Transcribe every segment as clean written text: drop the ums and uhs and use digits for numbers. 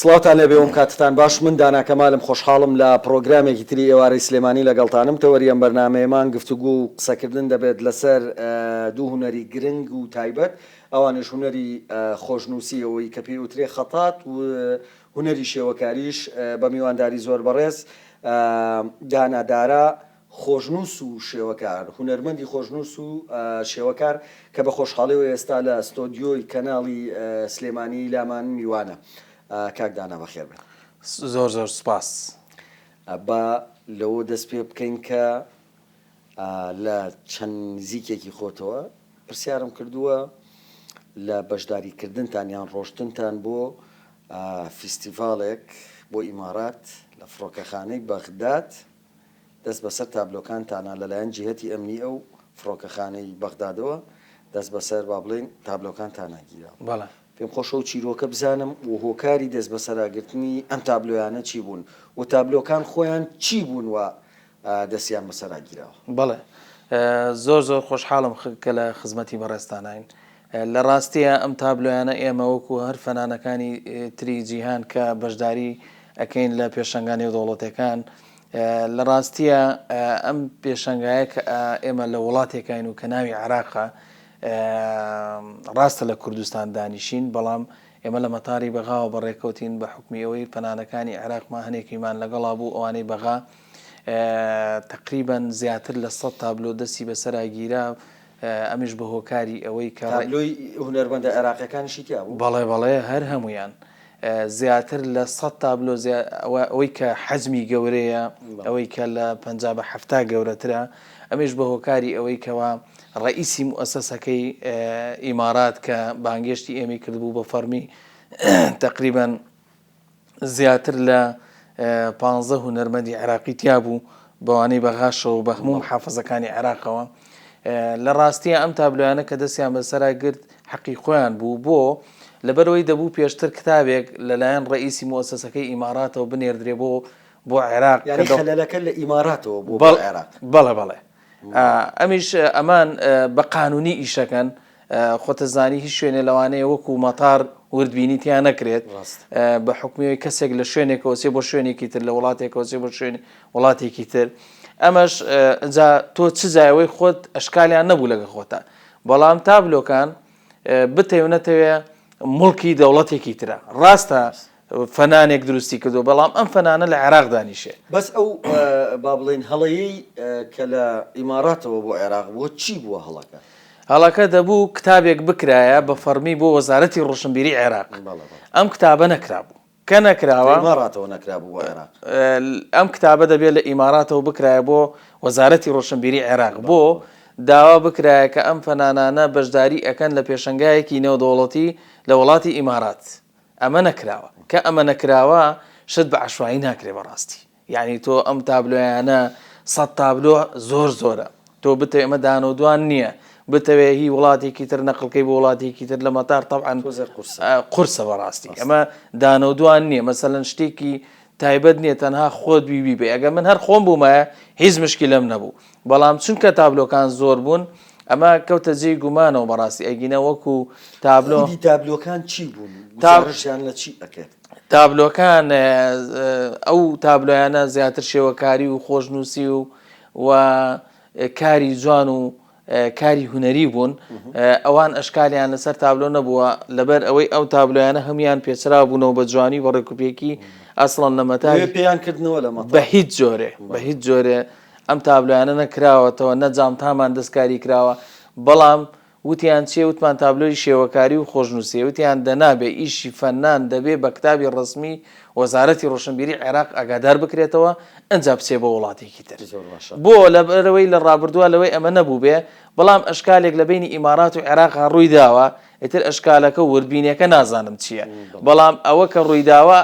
سڵاوتان لێبێ ئەوم کاتتان باش من دانا کەمالم خۆشحاڵم لە پرۆگرامێکی تری ئێوارەی سلێمانی لەگەڵتانم تەوەریەم بەرنامەیەمان گفتوگو و قسەکردن دەبێت لەسەر دوو هونەری گرنگ و تایبەت ئەوانش هونەری خۆشنووسیەوەی کە پێی وترێ خەتات و هونەری شێوەکاریش بە میوانداری زۆر بەڕێز دانادارا خۆشنووس و شێوەکار هونەرمەندی خۆشنووس و شێوەکار کە بە خۆشحاڵیەوە ئێستا لە ستۆدیۆی کەناڵی سلێمانی لامان میوانە. کاکدانا بەخێر بێت. زۆر زۆر سوپاس. بە لەوە دەست پێ بکەین کە لە چەند نزیکێکی خۆتەوە پرسیارم کردووە لە بەشداریکردنتان یان ڕۆشتنتان بۆ فیستیڤالێک بۆ ئیمارات لە فڕۆکەخانەی بەغداد دەست بەسەر تابلۆکانتانە لەلایەن جیهەتی ئەمنی ئەو فڕۆکەخانەی بەغدادەوە دەست بەسەر با بڵێن تابلۆکانتانەگیرا. بەڵێ. پێم خۆشە و چیرۆکە بزانم و هۆکاری دەست بەسەراگرتنی ئەم تابلۆیانە چی بوون و تابلۆکان خۆیان چی بوون و دەستیان بەسەراگیراوە. بەڵێ زۆر زۆر خۆشحاڵم کە لە خزمەتی بەڕێستانین. لە ڕاستیە ئەم تابلۆیانە ئێمە وەکو هەر فەنانەکانی تری جیهان کە بەشداری ئەەکەین لە پێشنگانی و دەوڵەتەکان لە ڕاستیە ئەم پێشنگایە کە ئێمە لە وڵاتێکین و کە ناوی عێراقە ڕاستە لە کوردستان دانیشین بەڵام ئێمە لە مەتاری بەغاوە بەڕێکەوتین بە حکمی ئەوەی پەنانەکانی عێراقمان هەنێکیمان لەگەڵا بوو ئەوانەی بەغا تقریبەن زیاتر لە 100 تابلۆ دەستی بەسەراگیرا ئەمیش بە هۆکاری ئەوەی کە تابلۆی هونەرمەندە عێراقیەکانیشی تیا بوو. بەڵێ هەر هەمویان زیاتر لە 100 تابلۆ ئەوەی کە حەجمی گەورەیە ئەوەی کە لە 50 بە 70 گەورەترە ئەمیش بە هۆکاری ئەوەی کەوا ڕئیسی موسسەکەی ئیمارات کە بانگێشتی ئێمەی کردبوو بە فەرمی تقریبا زیاتر لە 15 هونەرمەندی عێراقی تیا بوو بەوانەی بەغاشەوە بە هەموو محافەزەکانی عێراقەوە. لە ڕاستیە ئەم تابلۆیانە کە دەستیان بەسەرا گرت حەقی خۆیان بوو بۆ لەبەرەوەی دەبوو پێشتر کتابێک لەلایەن ڕئیسی موسسەکەی ئیماراتەوە بنێردرێ بۆ عێراق خەلەلەکە لە ئیماراتەوە بۆ عێراق. بەڵێ ئەمیش ئەمان بە قانونی ئیشەکەن خۆتەزانی هیچ شوێنێ لەوانەیە وەکو مەتار وردبینیتیان نەکرێت بە حکومیەوەی کەسێک لە شوێنێکەوە سێ بۆ شوێنێکی تر لە وڵاتێکەوە سێ بۆ شوێن وڵاتێکی تر ئەمەش تۆ چ جایەوەی خۆت ئەشکالیان نەبوو لەگە خۆتە بەڵام تابلۆکان بتەوێ نەتەوێ مڵکی دەوڵەتێکی ترە ڕاستە فەنانێک دروستی کردو بەڵام ئەم فەنانە لە عێراق دانیشێ بەس ئەو با بڵێن هەڵەیەی کە لە ئیماراتەوە بۆ عێراق بۆ چی بووە هەڵەکە دەبوو کتابێک بکرایە بە فەرمی بۆ وەزارەتی ڕۆشنبیری عێراق ئەم کتابە نەکرابوو کە نەکراوە ئیماراتەوە نەکرابوو عێراق ئەم کتابە دەبێت لە ئیماراتەوە بکرایە بۆ وەزارەتی ڕۆشنبیری عێراق بۆ داوا بکرایە کە ئەم فەنانانە بەشداری ئەەکەن لە پێشنگایەکی نێودەوڵەتی لە وڵاتی ئیمارات ئەمە نەکراوە کە ئەمە نەکراوە شت بە عەشوایی ناکرێ بەڕاستی یعنی تۆ ئەم تابلۆیانە 100 تابلۆ زۆرە تۆ بتەوێ ئەمە دانەوەدوان نییە بتەوێ هی وڵاتێکی تر نەقڵکەی بۆ وڵاتێکی تر لە مەتار تەبعاً قورسە بەڕاستی ئەمە دانەوەدوان نییە مەسەلەن شتێکی تایبەت نییە تەنها خۆت بیبی بێ ئەگە من هەر خۆم بوومایە هیچ مشکلەم نەبوو بەڵام چونکە تابلۆکان زۆر بوون ئەمە کەوتە جێی گومانەوە بەڕاستی ئەگینە وەکو تابلۆکان چی بوون تابشیان لە چی ئەکرد تابلۆکان ئەو تابلۆیانە زیاتر شێوەکاری و خۆشنووسی و کاری جوان و کاری هونەری بوون ئەوان ئەشکالیان لەسەر تابلۆ نەبووە لەبەر ئەوەی ئەو تابلۆیانە هەمویان پێچرا بوونەوە بە جوانی بە ڕێکوپێکی ئەسڵەن لە مەتای پێیان کردنەوە لە بە هیچ جۆرێ ئەم تابلۆیانە نەکراوەتەوە نەجامتامان دەستکاری کراوە بەڵام وتیان چێ وتمان تابلۆی شێوەکاری و خۆشنووسی وتیان دەنابێ ئیشی فەنان دەبێ بە کتابی ڕسمی وەزارەتی ڕۆشنبیری عێراق ئاگادار بکرێتەوە ئەنجا بچێ بە وڵاتێکی تر بۆ لەبەرەوەی لە ڕابردووە لەوەی ئەمە نەبوو بێ بەڵام ئەشکالێک لە بینی ئیمارات و عێراق ڕووی داوە ئیتر ئەشکالەکە وردبینیەکە نازانم چییە بەڵام ئەوە کە ڕووی داوە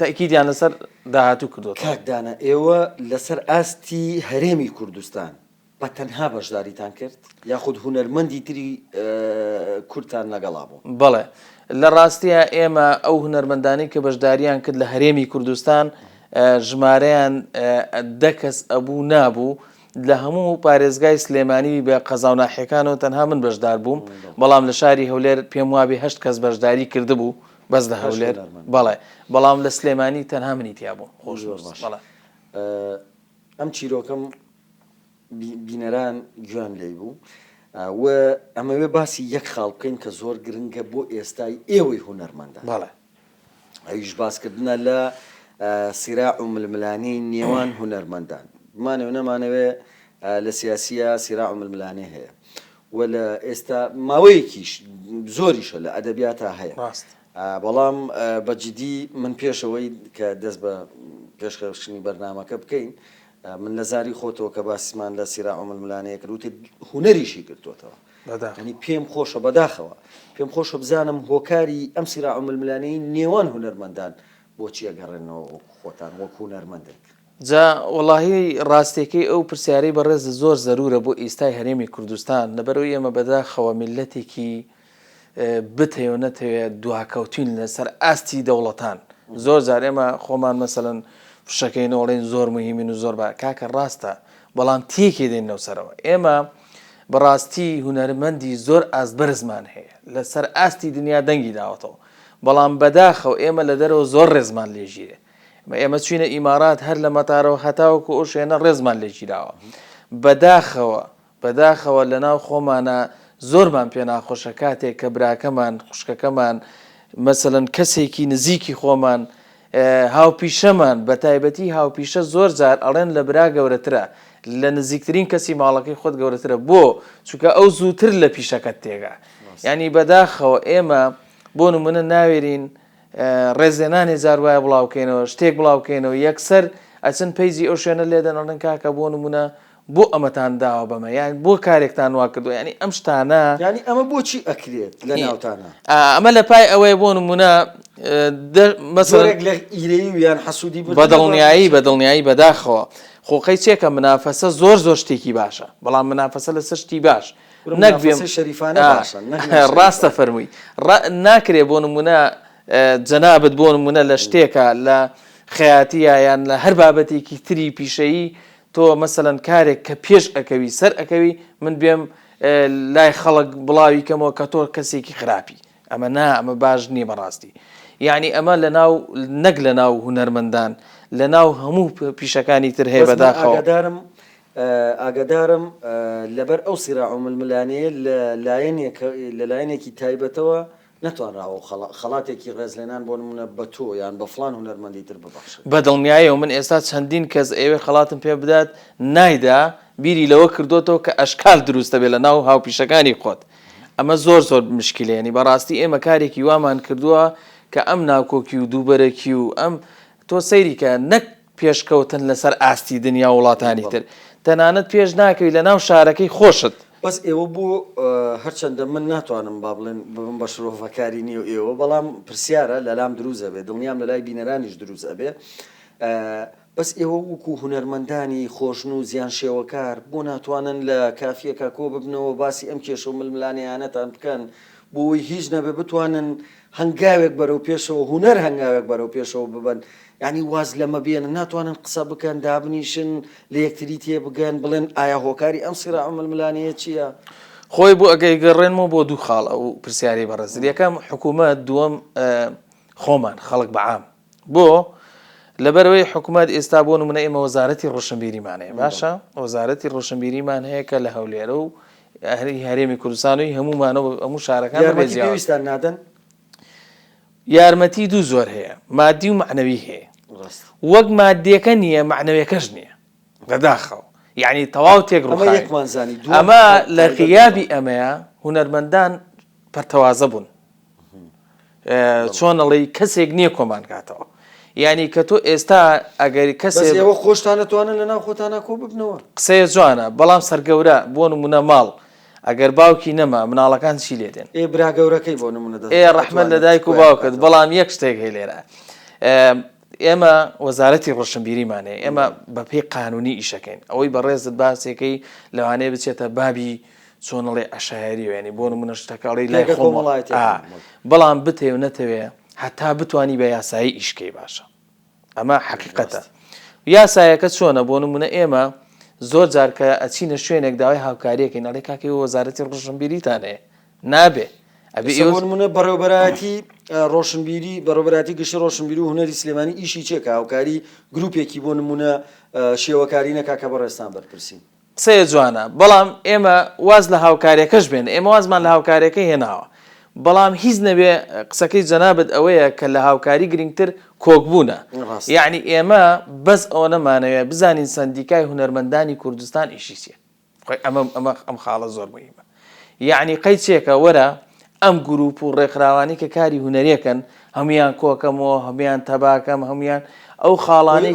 تەکیدیان لەسەر داهاتوو کردووە. کاکدانە ئێوە لەسەر ئاستی هەرێمی کوردستان بە تەنها بەشداریتان کرد یاخود هونەرمەندی تری کورتان لەگەڵا بوو؟ بەڵێ لە ڕاستیە ئێمە ئەو هونەرمەندانی کە بەشداریان کرد لە هەرێمی کوردستان ژمارەیان 10 کەس ئەبوو نابوو لە هەموو پارێزگای سلێمانی بە قەزاوناحیەکانەوە تەنها من بەشدار بووم بەڵام لە شاری هەولێر پێم وابێ 8 کەس بەشداری کردبوو بەس لە هەولێر بەڵێ بەڵام لە سلێمانی تەنها منی تیا بووم خۆش بەڵێ ئەم چیرۆکەم بینەران گوێن لێی بوو و ئەمەوێ باسی یەک خاڵ بکەین کە زۆر گرنگە بۆ ئێستای ئێوەی هونەرمەندان بەڵێ ئەویش باسکردنە لە سیراع و ململانی نێوان هونەرمەندان بمانەوە نەمانەوێ لە سیاسیە سیراع و ململانێ هەیە و لە ئێستا ماوەیەکیش زۆریشە لە ئەدەبیاتە هەیە بەڵام بەجددی من پێشەوەی کە دەست بە پێشکەشنی بەرنامەکە بکەین من لە زاری خۆتەوە کە باسیمان لە سیراع و ململانەیە کردوتێ هونەریشی کردوتەوە ینی پێم خۆشە بەداخەوە پێم خۆشە بزانم هۆکاری ئەم سیراع و ململانەی نێوان هونەرمەندان بۆچی ئەگەڕێنەوە خۆتان وەک هونەرمەندێک جا وڵاهی ڕاستێکی ئەو پرسیارەی بەڕێز زۆر زەرورە بۆ ئێستای هەرێمی کوردستان لەبەرەوەی ئێمە بەداخەوە میلەتێکی بتەوە نەتەوێت دواکەوتین لەسەر ئاستی دەوڵەتان زۆر جار ئێمە خۆمان مەسەڵەن فشەکەینەوەڵێن زۆر مهمین و زۆر بە کاکە ڕاستە بەڵام تێکێ دێنەوە سەرەوە ئێمە بەڕاستی هونەرمەندی زۆر ئازبەرزمان هەیە لەسەر ئاستی دنیا دەنگی داوەتەوە بەڵام بەداخەوە ئێمە لە دەرەوە زۆر ڕێزمان لێژیرێ ئێمە چوینە ئیمارات هەر لە مەتارەوە هەتاوەکو ئەو شوێنە ڕێزمان لێگیراوە بەداخەوە لەناو خۆمانە زۆرمان پێ ناخۆشە کاتێک کە براکەمان خوشکەکەمان مەسەڵەن کەسێکی نزیکی خۆمان هاوپیشەمان بە تایبەتی هاوپیشە زۆر جار ئەڵێن لە برا گەورەترە لە نزیکترین کەسی ماڵەکەی خۆت گەورەترە بۆ چونکە ئەو زووتر لە پیشەکەت تێگا ینی بەداخەوە ئێمە بۆ نمونە ناوێرین ڕێزێنانی جار وایە بڵاوکەینەوە شتێک بڵاوکەینەوە یەکسەر ئەچن پەیزی ئەو شوێنە لێدەنەڵن کاکە بۆ نمونە بۆ ئەمەتان داوە بەمە یان بۆ کارێکتان وا کردو ینی ئەم شتانە ینی ئەمە بۆچی ئەکرێت لە ناوتانە ئەمە لە پای ئەوەیە بۆ نمونە مەسەڵێک لە ئیرەی و یان حەسوودی بەدڵنیایی بەداخەوە خۆقەی چێکە منافەسە زۆر شتێکی باشە بەڵام منافەسە لەسەر شتی باش نەکبێم شەریفانە باشە ڕاستە فەرمووی ناکرێ بۆ نمونە جەنابەت بۆ نمونە لە شتێکە لە خەیاتیە یان لە هەر بابەتێکی تری پیشەیی تۆ مەسەڵەن کارێک کە پێش ئەکەوی سەر ئەکەوی من بێم لای خەڵک بڵاوی کەمەوە کە تۆ کەسێکی خراپی ئەمە باش نییە بەڕاستی یعنی ئەمە نەک لە ناو هونەرمەندان لە ناو هەموو پیشەکانی تر هەیە بەداخەوە ئاگدارم لەبەر ئەو سیراع و ململانەیە لە لایەنێکی تایبەتەوە نەتوانراوە خەڵاتێکی ڕێزلێنان بۆ نمونە بە تۆ یان بە فڵان هونەرمەندی تر ببەخشن بەدڵنیایەوە من ئێستا چەندین کەس ئێوێ خەڵاتم پێ بدات نایدا بیری لەوە کردوتەوە کە ئەشکال دروستە بێت لە ناو هاوپیشەکانی خۆت ئەمە زۆر مشکلێنی بەڕاستی ئێمە کارێکی وامان کردووە کە ئەم ناوکۆکی و دووبەرەکی و ئەم تۆ سەیریکە نەک پێشکەوتن لەسەر ئاستی دنیا وڵاتانی تر تەنانەت پێش ناکەوی لە ناو شارەکەی خۆشت بەس ئێوە بوو هەرچەندە من ناتوانم با بڵێن ببم بە شرۆڤەکاری نیە و ئێوە بەڵام پرسیارە لەلام دروزە بێ دڵنیام لە لای بینەرانیش دروزە بێ بەس ئێوە وەکو هونەرمەندانی خۆشن و زیان شێوەکار بۆ ناتوانن لە کافیەکە کۆ ببنەوە باسی ئەم کێشە و ململانیانەتان بکەن بۆی هیچ نەبێ بتوانن هەنگاوێک بەرەو پێشەوە هونەر هەنگاوێک بەرەو پێشەوە ببن ینی واز لەمە بێنن ناتوانن قسە بکەن دابنیشن لە یەکتری تێ بگەن بڵێن ئایا هۆکاری ئەم سیراع و ململانەیە چییە؟ خۆی بۆ ئەگەی گەڕێنمەوە بۆ دوو خاڵ ئەو پرسیاری بەڕێز یەکەم حکوومەت دووەم خۆمان خەڵک بەعام بۆ لەبەرەوەی حکوومەت ئێستا بۆ نمونە ئێمە وەزارەتی ڕۆشنبیریمان هەیە باشە وەزارەتی ڕۆشنبیریمان هەیە کە لە هەولێرە و هەرێمی کوردستانەوەی هەمومانەوە هەموو شارەکان پێویستان نادەن یارمەتی دوو زۆر هەیە مادی و معنەوی هەیە وەک مادیەکە نییە معنەویەکەش نییە بەداخەوە یعنی تەواو تێک ئەمە لە غیابی ئەمەیە هونەرمەندان پەرتەوازە بوون چۆنەڵی کەسێک نییە کۆمان کاتەوە یعنی کە تۆ ئێستا ئەگەری کەسێەوە خۆشتانەتوانن لە ناو خۆتانە کۆ ببنەوە قسەیە جوانە بەڵام سەرگەورە بۆ نمونە ماڵ ئەگەر باوکی نەما مناڵەکان چی لێ دێن برا گەورەکەی بۆ نمونە ڕەحمەت لە دایک و باوکت بەڵام یەک شتێک هەیە لێرە ئێمە وەزارەتی ڕۆشنبیریمان هەیە ئێمە بە پێی قانونی ئیشەکەین ئەوەی بەڕێزت باسێکەکەی لەوانەیە بچێتە بابی چۆنەڵێ عەشایری وێنی بۆ نمونە شتەکەڵی لای خۆمەڵایەت بەڵام بتێ و نەتەوێ هەتا بتوانی بە یاسایی ئیشکەی باشە ئەمە حەقیقەتە یاسایەکە چۆنە بۆ نمونە ئێمە زۆر جار کە ئەچینە شوێنێک داوای هاوکاریەکەی ناڵێ کاکەی وەزارەتی ڕۆشنبیریتان هەیە نابێ ئەبێ منە بەڕێوەبەرایەتی ڕۆشنبیری بەڕێوەبەرایەتی گشتی ڕۆشنبیری و هونەری سلێمانی ئیشی چێکە هاوکاری گروپێکی بۆ نمونە شێوەکاری نەکا کە بەڕێستان بەرپرسین قسەیە جوانە بەڵام ئێمە واز لە هاوکاریەکەش بێن ئێمە وازمان لە هاوکاریەکە هێناوە بەڵام هیچ نەبێ قسەکەی جەنابەت ئەوەیە کە لە هاوکاری گرنگتر کۆکبوونە یعنی ئێمە بەس ئەوە نەمانەوێت بزانین سندیکای هونەرمەندانی کوردستان ئیشی چیە ئەم خاڵە زۆر مهمە یعنی قەید چێکە وەرە ئەم گروپ و ڕێکخراوانی کە کاری هونەریەکەن هەمویان کۆکەمەوە هەمویان تەباکەم هەمویان ئەو خاڵانەی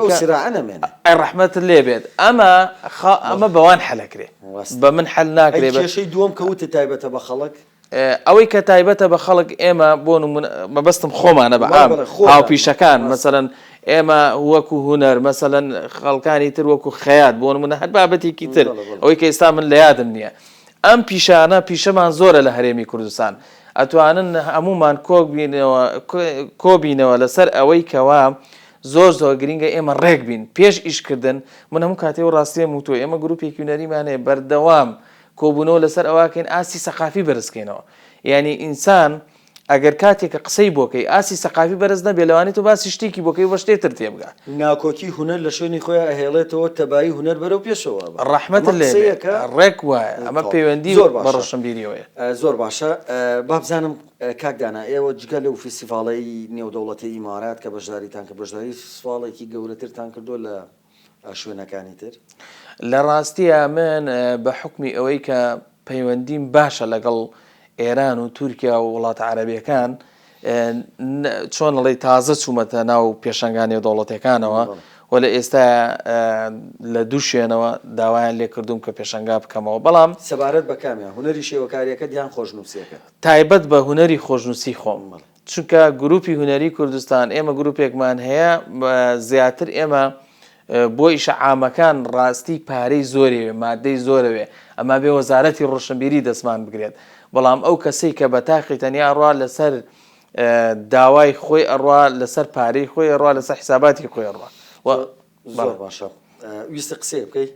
ڕەحمەتت لێ بێت ئەمە بەوان حەلەکرێ بە من حەل ناکرێ کێشەی دووەم کەوتە تایبەتە بە خەڵک ئەوەی کە تایبەتە بە خەڵک ئێمە بۆ مەبەستم خۆمانە بە ئام هاوپیشەکان مەسەرەن ئێمە وەکو هونەر مەسەلەن خەڵکانی تر وەکو خەیات بۆ نمونە هەر بابەتێکی تر ئەوەی کە ئێستا من لە یادم نییە ئەم پیشانە پیشەمان زۆرە لە هەرێمی کوردستان ئەتوانن هەمومان کۆبینەوە لەسەر ئەوەی کەوا زۆر گرینگە ئێمە ڕێک بین پێش ئیشکردن من هەموو کاتێ و ڕاستیە وتۆ ئێمە گروپێکی هونەریمانەیە بەردەوام کۆبوونەوە لەسەر ئەوواکەین ئاسی سەقافی بەرزکەینەوە یعنی ئینسان ئەگەر کاتێکە قسەی بۆکەی ئاسی سەقافی بەرز نەبێ لەوانی تو باسی شتێکی بۆکەی بە شتێتر تێبگا ناکۆکی هونەر لە شوێنی خۆیان ئەهێڵێتەوە تەبایی هونەر بەرەو پێشەوە ڕەحمەتت لێ ڕێک وایە ئەمە پەیوەندی بە ڕۆشنبیریەوەیە زۆر باشە با بزانم کاکدانا ئێوە جگە لەو فستیڤاڵەی نێودەوڵەتی ئیمارات کە بەشداریتان کە بەشداری فستیڤاڵێکی گەورەترتان کردووە لە شوێنەکانی تر لە ڕاستیە من بە حکمی ئەوەی کە پەیوەندیم باشە لەگەڵ ئێران و تورکیا و وڵاتە عەرەبیەکان چۆن ئەڵێ تازە چوومەتە ناو پێشەنگانی دەوڵەتەکانەوە و لە ئێستا لە دوو شوێنەوە داوایان لێ کردوم کە پێشەنگا بکەمەوە بەڵام سەبارەت بە کامیان هونەری شێوەکاریەکە دیان خۆشنووسیەکە تایبەت بە هونەری خۆشنووسی خۆم چونکە گروپی هونەری کوردستان ئێمە گروپێکمان هەیە زیاتر ئێمە بۆ ئیشە عامەکان ڕاستی پارەی زۆرەوێ مادەی زۆرەوێ ئەمە بێ وەزارەتی ڕۆشنبیری دەستمان بگرێت بەڵام ئەو کەسەی کە بە تاقی تەنیا ڕوا لەسەر داوای خۆی ئەڕوا لەسەر پارەی خۆی ڕوا لەسەر حساباتی خۆی ڕوا زۆر باشە ویستە قسەی بکەی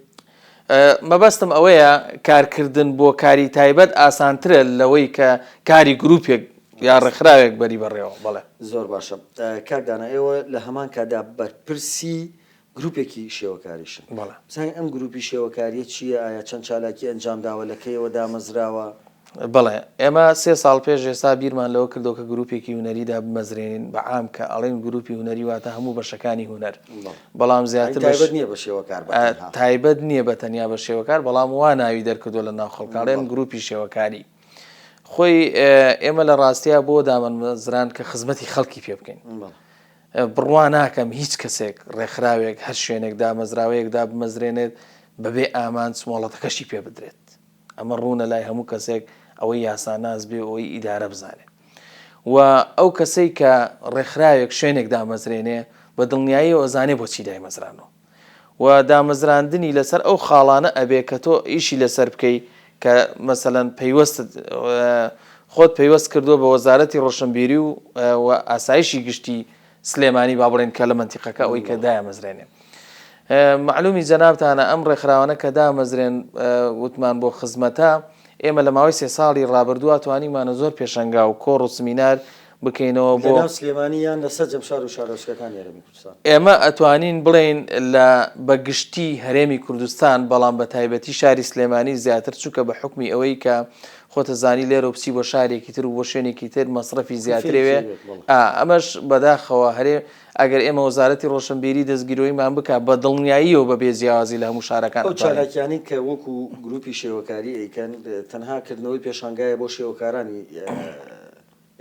مەبەستم ئەوەیە کارکردن بۆ کاری تایبەت ئاسانترە لەوەی کە کاری گروپێک یا ڕێکخراوێک بەری بەڕێوە بەڵێ زۆر باشە کاکدانا ئێوە لە هەمان کادا بەرپرسی گروپێکی شێوەکاریشن بزانین ئەم گروپی شێوەکاریە چییە ئایا چەند چالاکی ئەنجام داوە لەکەیەوە دامەزراوە بەڵێ ئێمە 3 ساڵ پێش ئێستا بیرمان لەوە کردو کە گروپێکی هونەریدا بمەزرێنین بە عام کە ئەڵێن گروپی هونەری واتە هەموو بەشەکانی هونەر بەڵام زیاتر تایبەت نییە بە تەنیا بە شێوەکار بەڵام وا ناوی دەرکردو لە ناو خەڵکاڵێن گروپی شێوەکاری خۆی ئێمە لە ڕاستیە بۆ دامەزران کە خزمەتی خەڵکی پێ بکەین بڕوا ناکەم هیچ کەسێک ڕێکخراوێک هەر شوێنێک دامەزراوەیەکدا بمەزرێنێت بەبێ ئامان سمۆڵەتەکەشی پێ بدرێت ئەمە ڕوونە لای هەموو کەسێک ئەوەی یاساناز بێ ئەوەی ئیدارە بزانێت و ئەو کەسەی کە ڕێکخراوێک شوێنێک دامەزرێنێ بە دڵنیایی ئۆزانێ بۆچی دامەزرانەوە و دامەزراندنی لەسەر ئەو خاڵانە ئەبێ کە تۆ ئیشی لەسەر بکەی کە مەسەلەن پەیوەستت خۆت پەیوەست کردووە بە وەزارەتی ڕۆشنبیری و ئاسایشی گشتی سلێمانی با بڵێن کە لە منتیقەکە ئەوەی کە دامەزرێنێ معلومی جەنابتانە ئەم ڕێکخراوانە کە دامەزرێن وتمان بۆ خزمەتە ئێمە لە ماوەی 3 ساڵی ڕابردووە توانیمانە زۆر پێشەنگا و کۆڕ و سمینار بکەینەوە بۆ سلێمانیان لەسەر جەمشار و شارۆچکەکان هەرێمی کوردستان ئێمە ئەتوانین بڵێن لە بەگشتی هەرێمی کوردستان بەڵام بە تایبەتی شاری سلێمانی زیاتر چووکە بە حکمی ئەوەی کە خۆتە زانی لێرە و پسی بۆ شارێکی تر و بۆ شوێنێکی تر مەسرەفی زیاترێوێ ئەمەش بەداخەوە هەرێ ئەگەر ئێمە وەزارەتی ڕۆشنبیری دەستگیرۆیمان بکە بە دڵنیاییەوە بە بێزیاوازی لە هەموو شارەکان ئەو چالاکیانی کە وەکو گروپی شێوەکاری ئەیکەن تەنها کردنەوەی پێشانگایە بۆ شێوەکارانی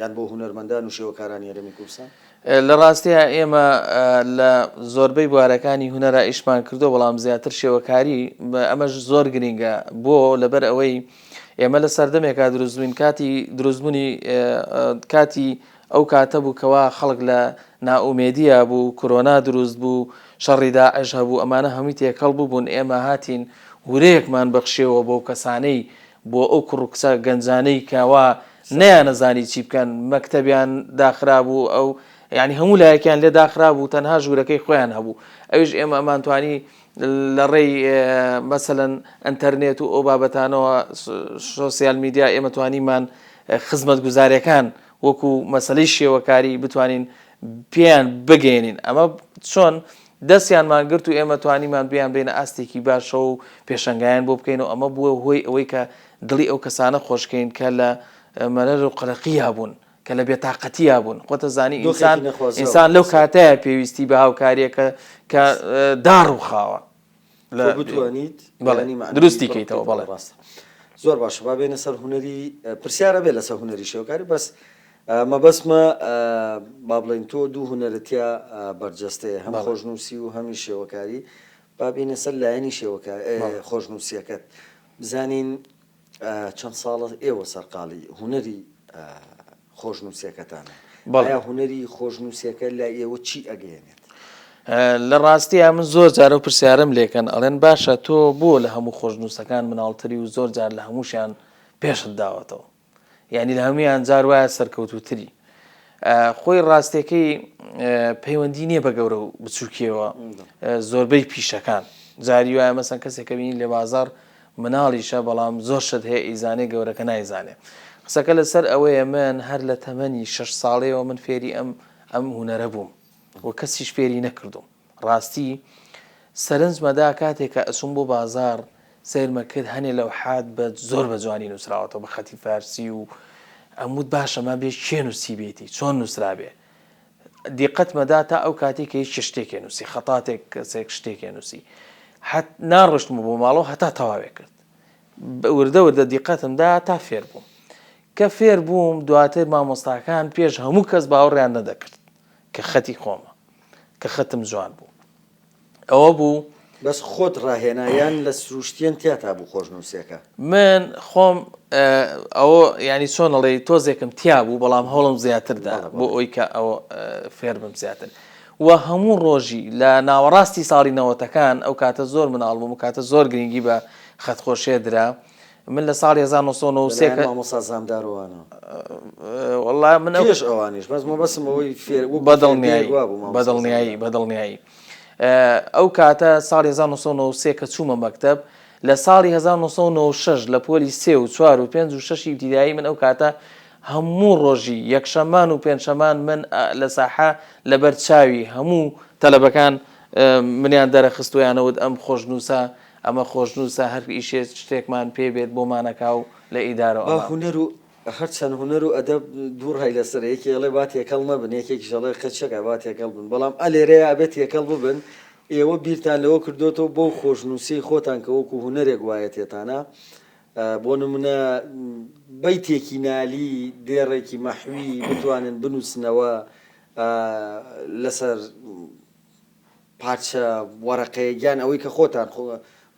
یان بۆ هونەرمەندان و شێوەکارانی هەرێمی کوردستان لە ڕاستیە ئێمە لە زۆربەی بوارەکانی هونەرە ئیشمان کردو بەڵام زیاتر شێوەکاری ئەمەش زۆر گرینگە بۆ لەبەر ئەوەی ئێمە لە سەردەمێکا دروستبووین کاتی دروستبوونی کاتی ئەو کاتە بوو کەوا خەڵک لە نائومێدیە بوو کۆرۆنا دروست بوو شەڕی داعش هەبوو ئەمانە هەمووی تێکەڵ بوون ئێمە هاتین هورەیەکمان بەخشێەوە بۆ کەسانەی بۆ ئەو کوڕکسە گەنجانەی کاوا نەیانەزانی چی بکەن مەکتەبیان داخرا بوو ئەو یعنی هەموو لایەکیان لێ داخرا بوو تەنها ژوورەکەی خۆیان هەبوو ئەویش ئێمە ئەمانتوانی لە ڕێی مەسەلەن ئەنتەرنێت و ئەو بابەتانەوە سۆسیال میدیا ئێمە توانیمان خزمەت گوزاریەکان وەکو مەسەلەی شێوەکاری بتوانین پێیان بگەێنین ئەمە چۆن دەستیانمان گرت و ئێمە توانیمان بیان بینە ئاستێکی باشە و پێشنگایان بۆ بکەین و ئەمە بووە هۆی ئەوەی کە دڵی ئەو کەسانە خۆشکەین کە لە مەرەر و قەلەقییا بوون کە لە بێتاقەتییا بوون خۆتە زانی ئینسان لەو کاتەیە پێویستی بە هاوکاریەکە کە داڕوخاوە بتوانیت دروستی کەیتەوە بەڵێ زۆر باشە با بێنە سەر هوەری پرسیارە بێ لەسەر هوەری شێوەکاری بەس مەبەسمە با بڵێن تۆ دوو هوەرەتیا بەرجەستەیە هەم خۆشنووسی و هەمی شێوەکاری با بێنە سەر لایەنی خۆشنووسیەکەت بزانین چەند ساڵە ئێوە سەرقاڵی هوەری خۆشنووسیەکەتانە ئایا هوەری خۆشنووسیەکە لای ئێوە چی ئەگەێنێت لە ڕاستیە من زۆر جارە و پرسیارم لێکەن ئەڵێن باشە تۆ بۆ لە هەموو خۆشنووسەکان مناڵتری و زۆر جار لە هەمووشیان پێشت داوەتەوە یعنی لە هەمویان جار وایە سەرکەوتوتری خۆی ڕاستیەکەی پەیوەندی نییە بە گەورە و بچووکیەوە زۆربەی پیشەکان جاری وایە مەسەن کەسێکە بینی لێ بازار مناڵیشە بەڵام زۆر شت هەیە ئیزانێ گەورەکە نایزانێ قسەکە لەسەر ئەوەیە من هەر لە تەمەنی 6 ساڵەیەوە من فێری ئەم هونەرە بووم و کەسیش فێری نەکردوم ڕاستی سەرنجمەدا کاتێککە ئەسوم بۆ بازار سیرمە کرد هەنێ لەو حات بە زۆر بە جوانی نووسراوەتەوە بە خەتی فارسی و ئەمود باشەمە بێ شێ نووسی بێتی چۆن نووسرابێ دیقەتمەدا تا ئەو کاتێک هیچ شتێکێ نووسی خەتاتێک کەسێک شتێکێ نووسی ناڕشتم بۆ ماڵەوە هەتا تەواوێ کرد وردە وردە دیقەتمدا تا فێر بووم کە فێر بووم دواتر مامۆستاکان پێش هەموو کەس باوەڕیان نەدەکرد کە خەتی خۆمە کە خەتم جوان بوو ئەوە بوو بەس خۆت ڕاهێنایان لە سروشتیان تیاتا بوو خۆشنووسیەکە من خۆم ئەوە ینی چۆنەڵێ تۆزێکم تیا بوو بەڵام هەوڵم زیاتردا بۆ ئەوی کە ئەوە فێر بم زیاتر و هەموو ڕۆژی لە ناوەڕاستی ساڵی نەوەتەکان ئەو کاتە زۆر مناڵ بووم و کاتە زۆر گرنگی بە خەتخۆشیە درا من لە ساڵی 1993 مامۆستا زامدارەوەوانە وەڵا من پێش ئەوانیش بەس مەبەسم ئەوەی فێر بەدڵنیایی ئەو کاتە ساڵی 1993 کە چوومە مەکتەب لە ساڵی 1996 لە پۆلی 3 و 4 و 5 و 6 ئیبتیدایی من ئەو کاتە هەموو ڕۆژی یەکشەمان و پێنجشەمان من لە ساحە لەبەر چاوی هەموو تەلەبەکان منیان دەرەخستویانەوت ئەم خۆشنووسە ئەمە خۆشنووسە هەر ئیشێ شتێکمان پێ بێت بۆمانەکا و لە ئیدارەوە هوەر و هەرچەند هوەر و ئەدەب دوور هەی لەسەر یەکی ئەڵێ با تێکەڵ نەبن یەکێکی ژەڵێ خەچەکە با تێکەڵ بن بەڵام ئەلێرەیە ئەبێت تێکەڵ ببن ئێوە بیرتان لەوە کردوتەوە بۆ خۆشنووسی خۆتان کە وەکو هوەرێک وایە تێتانە بۆ نمونە بەیتێکی نالی دێڕێکی مەحوی بتوانن بنووسنەوە لەسەر پارچە وەرەقەیەکیان ئەوەی کە خۆتان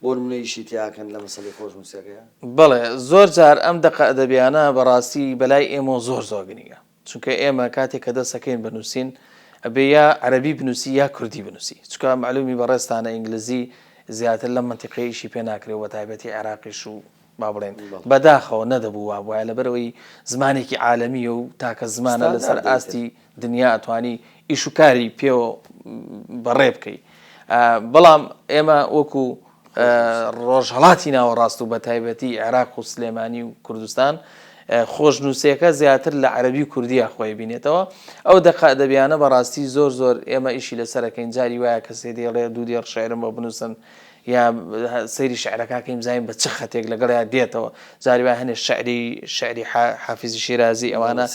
بۆ نمونەیشی تیاکەن لە مەسەلەی خۆشنووسیەکەیە بەڵێ زۆر جار ئەم دەقە ئەدەبیانە بەڕاستی بەلای ئێمە زۆر گرنگە چونکە ئێمە کاتێک کە دەسەکەین بنووسین ئەبێ یا عەرەبی بنووسی یا کوردی بنووسی چونکە معلومی بەڕێستانە ئینگلیزی زیاتر لە منتیقەیەشی پێ ناکرێت و تایبەتی عێراقیش و با بڵێن بەداخەوە نەدەبوو وایە لەبەرەوەی زمانێکی عالەمیە و تاکە زمانە لەسەر ئاستی دنیا ئەتوانی ئیش و کاری پێوە بەڕێ بکەی بەڵام ئێمە وەکو ڕۆژهەڵاتی ناوەڕاست و بە تایبەتی عێراق و سلێمانی و کوردستان خۆشنووسیەکە زیاتر لە عەرەبی و کوردیە خۆی بینێتەوە ئەو دەقە ئەدەبیانە بەڕاستی زۆر ئێمە ئیشی لەسەرەکەین جاری وایە کەسێ دێڵێ دوو دێڕ شێعرم بۆ بنووسن یا سەیری شعرەکەکەیم زانین بە چ خەتێک لەگەڵیا دێتەوە جاری وای هەنێ شعری حافیزی شیرازی ئەوانە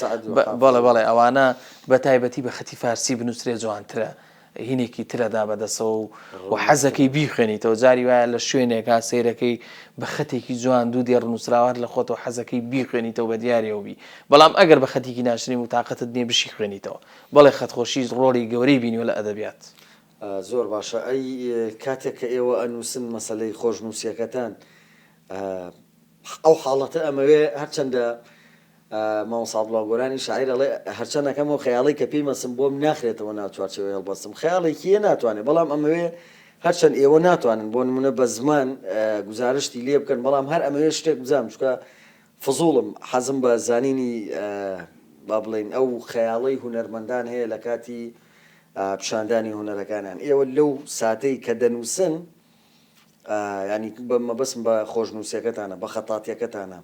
بەڵێ ئەوانە بە تایبەتی بە خەتی فارسی بنووسرێ جوانترە هینێکی ترەدا بەدەسەوە و حەزەکەی بیخوێنیتەوە جاری وایە لە شوێنێکا سیرەکەی بە خەتێکی جوان دوو دێڕ نووسراوات لە خۆتەوە حەزەکەی بیخوێنیتەوە بە دیارەوەبی بەڵام ئەگەر بە خەتێکی ناشرین و تااقەتت نییە بشی خوێنیتەوە بەڵێ خەتخۆشی ڕۆڵی گەورەی بینیوە لە ئەدەبیات زۆر باشە ئەی کاتێک کە ئێوە ئەنووسن مەسەلەی خۆشنووسیەکەتان ئەو حاڵەتە ئەمەوێ هەرچەندە مامۆستا بڵاوگۆرانی شاعیر ئەڵێ هەرچەندەکەم و خەیاڵی کە پێی مەسم بۆم ناخرێتەوە ناچوارچەوەی هەڵبەستم خەیاڵێکیە ناتوانێت بەڵام ئەمەوێ هەرچەند ئێوە ناتوانن بۆ نمونە بە زمان گزارشتی لێ بکەن بەڵام هەر ئەمەوێ شتێک بزانم چکە فزوڵم حەزم بە زانینی با بڵێن ئەو خەیاڵەی هونەرمەندان هەیە لە کاتی پیشاندانی هونەرەکانیان ئێوە لەو ساتەی کە دەنووسن ینی مەبەسم بە خۆشنووسیەکەتانە بە خەتاتیەکەتانە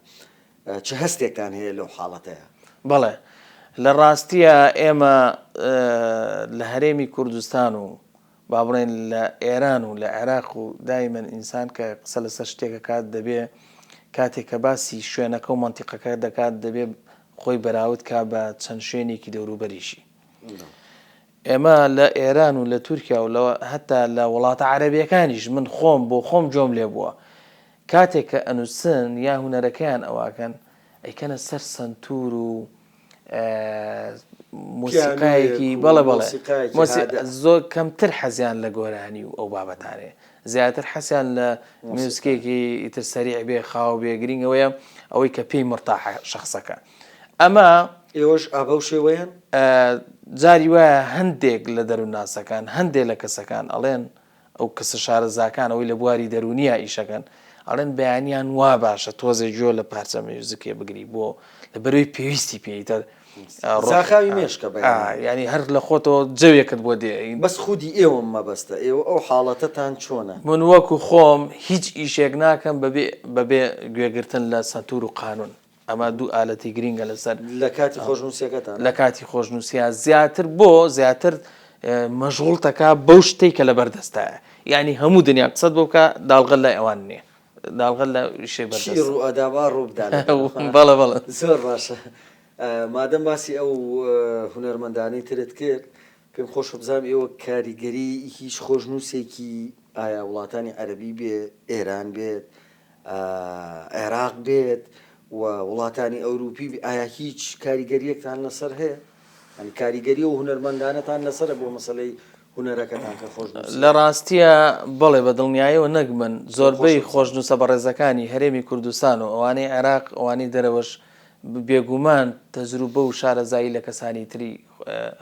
چ هەستێکتان هەیە لەو حاڵەتەیە؟ بەڵێ لە ڕاستیە ئێمە لە هەرێمی کوردستان و با بڵێن لە ئێران و لە عێراق و دایمەن ئینسان کە قسە لەسەر شتێکە کات دەبێ کاتێک کە باسی شوێنەکە و منتیقەکە دەکات دەبێ خۆی بەراورد کا بە چەند شوێنێکی دەوروبەریشی. ئێمە لە ئێران و لە تورکیا و هەتا لە وڵاتە عەرەبیەکانیش من خۆم بۆ خۆم جۆم لێ بووە کاتێک کە ئەنووسن یا هونەرەکەیان ئەواکەن ئەیکەنە سەر سنتور و مۆسیقایەکی بەڵێ زۆر کەمتر حەزیان لە گۆرانی و ئەو بابەتانێ زیاتر حەسیان لە میوزیکێکی ئیتر سەریع بێ خاو بێ گرنگەوەیە ئەوەی کە پێی مرتاحە شەخسەکە. ئەمە ئێوەش ئابە و شێوەیەن جاری وایە هەندێک لە دەرووناسەکان هەندێک لە کەسەکان ئەڵێن ئەو کەسە شارەزاکان ئەوەی لە بواری دەرونیە ئیشەکەن ئەڵێن بەیانیان وا باشە تۆزێ جۆ لە پارچە میوزیکێ بگری بۆ لە بەرەوەی پێویستی پێیتە زاخاوی مێشکە ینی هەر لە خۆتەوە جەوێکت بۆ دێ بەس خودی ئێوە مەبەستە ئێوە ئەو حاڵەتەتان چۆنە؟ من وەکو خۆم هیچ ئیشێک ناکەم بەبێ گوێگرتن لە سنتور و قانون. ئەمە دوو ئالەتی گرینگە لەسەر لە کاتی خۆشنووسیەکەتان لە کاتی خۆشنووسیا زیاتر بۆ زیاتر مەژغوڵتەکە بەو شتێک کە لە بەردەستایە ینی هەموو دنیا قسەت بۆ بکە داڵغەل لای ئەوان نییە داڵغەل لە شێ بەردەست ڕوئەداوا ڕووبدان بەڵێ بەڵێ زۆر باشە. مادەم باسی ئەو هونەرمەندانەی ترت کرد پێم خۆش بزانم ئێوە کاریگەری هیچ خۆشنووسێکی ئایا وڵاتانی عەرەبی بێ ئێران بێت عێراق بێت و وڵاتانی ئەوروپی ئایا هیچ کاریگەریەکتان لەسەر هەیە؟ ئەنی کاریگەری و هونەرمەندانەتان لەسەرە بۆ مەسەلەی هونەرەکەتان کە خۆشنووسی لە ڕاستیە بەڵێ بە دڵنیاییەوە نەک من زۆربەی خۆشنووسە بەڕێزەکانی هەرێمی کوردستان و ئەوانەی عێراق ئەوانەی دەرەوەش بێگومان تەجروبە و شارەزایی لە کەسانی تری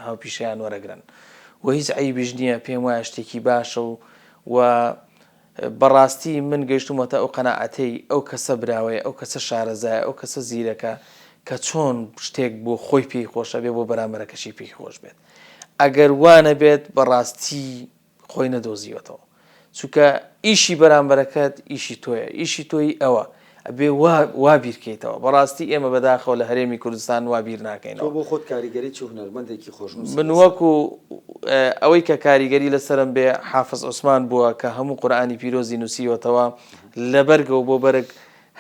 هاوپیشیان وەرەگرن و هیچ عیبیش نییە پێم وایە شتێکی باشە و بەڕاستی من گەیشتومەتە ئەو قەناعەتەی ئەو کەسە براوەیە ئەو کەسە شارەزایە ئەو کەسە زیرەکە کە چۆن شتێک بۆ خۆی پێی خۆشە بێ بۆ بەرامبەرەکەشی پێی خۆش بێت ئەگەر وانە بێت بەڕاستی خۆی نەدۆزیوەتەوە چونکە ئیشی بەرامبەرەکەت ئیشی تۆیە ئیشی تۆی ئەوە ئەبێ وا بیرکەیتەوە بەڕاستی ئێمە بەداخەوە لە هەرێمی کوردستان وا بیر ناکەینەوە بۆ خۆت کاریگەری چ هونەرمەندێکی خۆشنووس من وەکو ئەوەی کە کاریگەری لەسرم بێ حافز عوسمان بووە کە هەموو قورئانی پیرۆزی نووسیوەتەوە لە بەرگە و بۆ بەرگ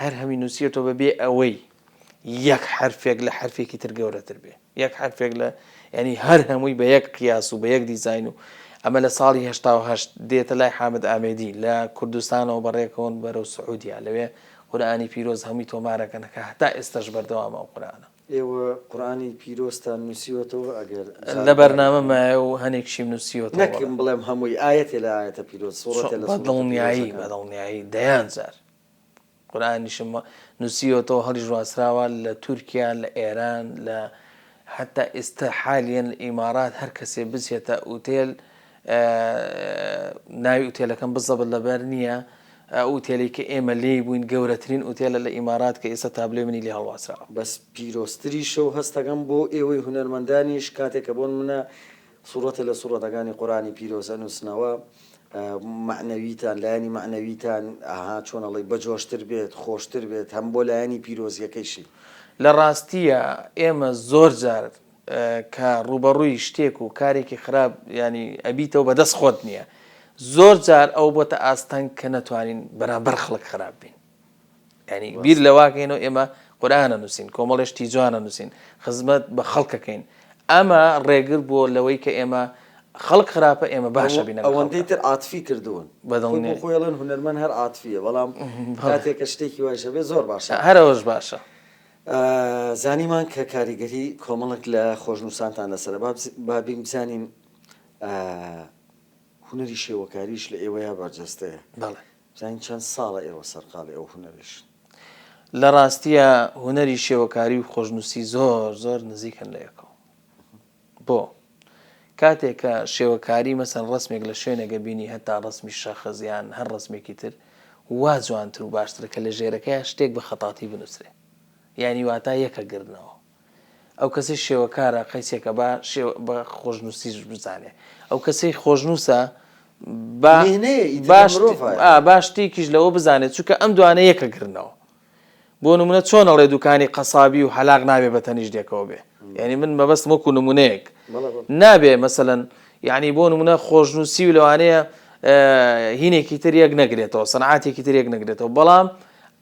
هەر هەمی نووسیێتەوە بەبێ ئەوەی یەک حرفێک لە حرفێکی تر گەورەتر بێ یەک حرفێک لە ینی هەر هەمووی بە یەک قیاس و بە یەک دیزاین و ئەمە لە ساڵی 1970 دێتە لای حامد ئامێدی لە کوردستانەوە بەڕێکەوەن بەرەو سعودیا لەوێ قورئانی پیرۆز هەمووی تۆمارەکەن کە هەتا ئێستاش بەردەوامە ئەو قورئانە. ئێوە قورئانی پیرۆزتان نووسیوەتەوە ئەگەر لە بەرنامەمایە و هەنێکشیم نووسیوەتەوە نەکەم بڵێم هەمووی ئاەتێ لە ئاەتە پیرۆز بەدڵنیایی دەیان جار قورئانیشم نووسیوەتەوە هەڵی ژواسراوە لە تورکیا لە ئێران لە حتا ئێستا حالیان لە ئیمارات هەر کەسێ بچێتە ئوتێل ناوی ئوتێلەکەم بزەبت لەبەر نییە ئوتێلی کە ئێمە لێی بووین گەورەترین ئوتێلە لە ئیمارات کە ئێستا تابلێ منی لێ هەڵواسراوە بەس پیرۆستری شەو هەستەکەم بۆ ئێوەی هونەرمەندانیش کاتێکە بۆن منە سوورەتە لە سوورەتەکانی قورئانی پیرۆزە نووسنەوە معنەویتان لایەنی معنەویتان ئاها چۆنەڵی بەجۆشتر بێت خۆشتر بێت هەم بۆ لایەنی پیرۆزیەکەیشی لە ڕاستیە ئێمە زۆر جار کە ڕوبەڕووی شتێک و کارێکی خراپ ینی ئەبیتەوە بەدەست خۆت نییە زۆر جار ئەو بۆتە ئاستان کە نەتوانین بەرامبەر خەڵک خراپ بین ینی بیر لەواکەینەوە ئێمە قورئانە نووسین کۆمەڵێشتی جوانە نووسین خزمەت بە خەڵکەکەین ئەمە ڕێگر بووە لەوەی کە ئێمە خەڵک خراپە ئێمە باشە بینە ئەوەندەی تر عاتفی کردوون بەدڵنیایی خۆیڵێن هونەرمەند هەر عاتفیە بەڵام کاتێکە شتێکی وایشە بێ زۆر باشە هەرەوەش باشە. زانیمان کە کاریگەری کۆمەڵک لە خۆشنووسانتان لەسەر بابین بزانین هونەری شێوەکاریش لە ئێوەیە بەرجەستەیە زانین چەند ساڵە ئێوە سەرقاڵی ئەو هونەرش لە ڕاستیە هونەری شێوەکاری و خۆشنووسی زۆر زۆر نزیکن لە یەکەوە بۆ کاتێک کە شێوەکاری مەسەن ڕسمێک لە شوێنێگە بینی هەتا ڕسمی شەخەزیان هەر ڕسمێکی تر وا جوانتر و باشتر کە لە ژێرەکەی شتێک بە خەتاتی بنووسێ یعنی واتە یەکە گرنەوە ئەو کەسی شێوەکارە قەیسێکە بە خۆشنووسیش بزانێ ئەو کەسی خۆشنووسە باش شتێکیش لەوە بزانێت چونکە ئەم دوانە یەکە گرنەوە بۆ نمونە چۆن ئەڵێ دوکانی قەسابی و هەلاق نابێ بە تەنیش دێکەوە بێ یعنی من مەبەست وەکو نمونەیەک نابێ مەسەلەن یعنی بۆ نمونە خۆشنووسی و لەوانەیە هینێکی تر یەک نەگرێتەوە سەنعاتێکی تر یەک نەگرێتەوە بەڵام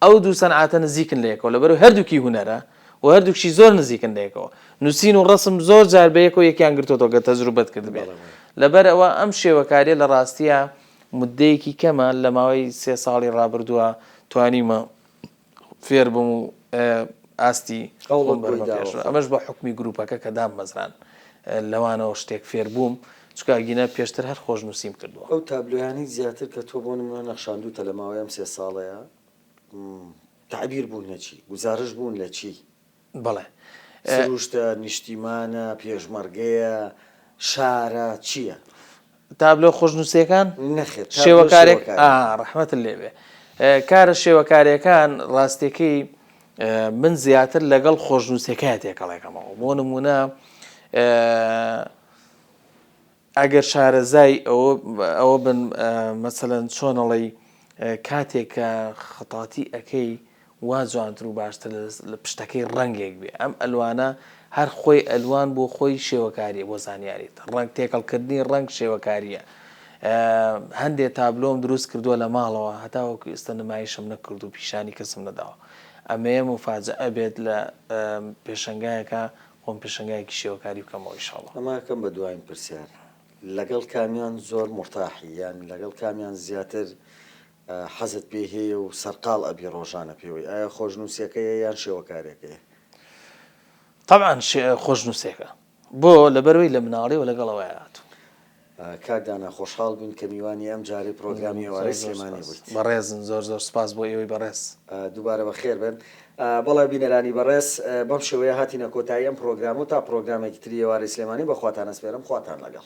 ئەو دوو سەنعاتە نزیکن لەیەکەوە لەبەرەوە هەردووکی هونەرە و هەردووکشی زۆر نزیکن لەیەکەوە نووسین و ڕسم زۆر جار بەیەکەوە یەکیان گرتوەوە کە تەجروبەت کرد بێت لەبەر ئەوە ئەم شێوەکاریە لە ڕاستیە مدەیەکی کەمە لە ماوەی 3 ساڵی ڕابردووە توانیمە فێر بم و ئاستی ئەمەش بە حکمی گروپەکە کە دام مەزران لەوانەوە شتێک فێر بووم چکە گینە پێشتر هەر خۆشنووسیم کردووە ئەو تابلۆیانی زیاتر کە تۆ بۆ نمونە نەخشاندوتە لە ماوەی ئەم 3 ساڵەیە تعبیر بوون لە چی گزارش بوون لە چی بەڵێ سروشتە نیشتیمانە پێشمەرگەیە شارە چییە تابلۆ خۆشنووسیەکان نەخێت شێوەکارێک ڕەحمەت لێبێ کارە شێوەکاریەکان ڕاستیەکەی من زیاتر لەگەڵ خۆشنووسەکەی تێکەڵێکەمەوە بۆ نمونە ئەگەر شارەزای ئەوە بن مەسەلەن چۆنەڵی کاتێکە خەتاتی ئەەکەی وا جوانتر و باشتر لە پشتەکەی ڕەنگێک بێ ئەم ئەلوانە هەر خۆی ئەلوان بۆ خۆی شێوەکاریە بۆ زانیاریت ڕنگ تێکەڵکردنی ڕنگ شێوەکاریە هەندێک تابلۆم دروست کردووە لە ماڵەوە هەتاوەکو ئێستا نمایشم نەکرد و پیشانی کەسم نەداوە ئەمەیە مفاجئە بێت لە پێشەنگایەکە خۆم پێشەنگایەکی شێوەکاری بکەمەوە ئینشاڵڵا ئەماکەم بە دوایین پرسیار لەگەڵ کامیان زۆر مرتاحی یان لەگەڵ کامیان زیاتر حەزت پێ هەیە و سەرقاڵ ئەبی ڕۆژانە پێوەی ئایا خۆشنووسیەکەیە یان شێوەکارێکەیە طبعا خۆشنووسێکە بۆ لەبەرەوەی لە مناڵی و لەگەڵەوەی هاتوو کاکدانا خۆشحاڵ بووین کە میوانی ئەم جارەی پرۆگرامی ئێوارەی سلێمانی بوویت بەڕێزن زۆر زۆر سپاس بۆ ئێوەی بەڕێز دووبارە بەخێر بن بەڵێ بینەرانی بەڕێز بەم شێوەیە هاتینە کۆتایی ئەم پرۆگرام و تا پرۆگرامێکی تری ئێوارەی سلێمانی بەخواتان ئەسپێرم خواتان لەگەڵ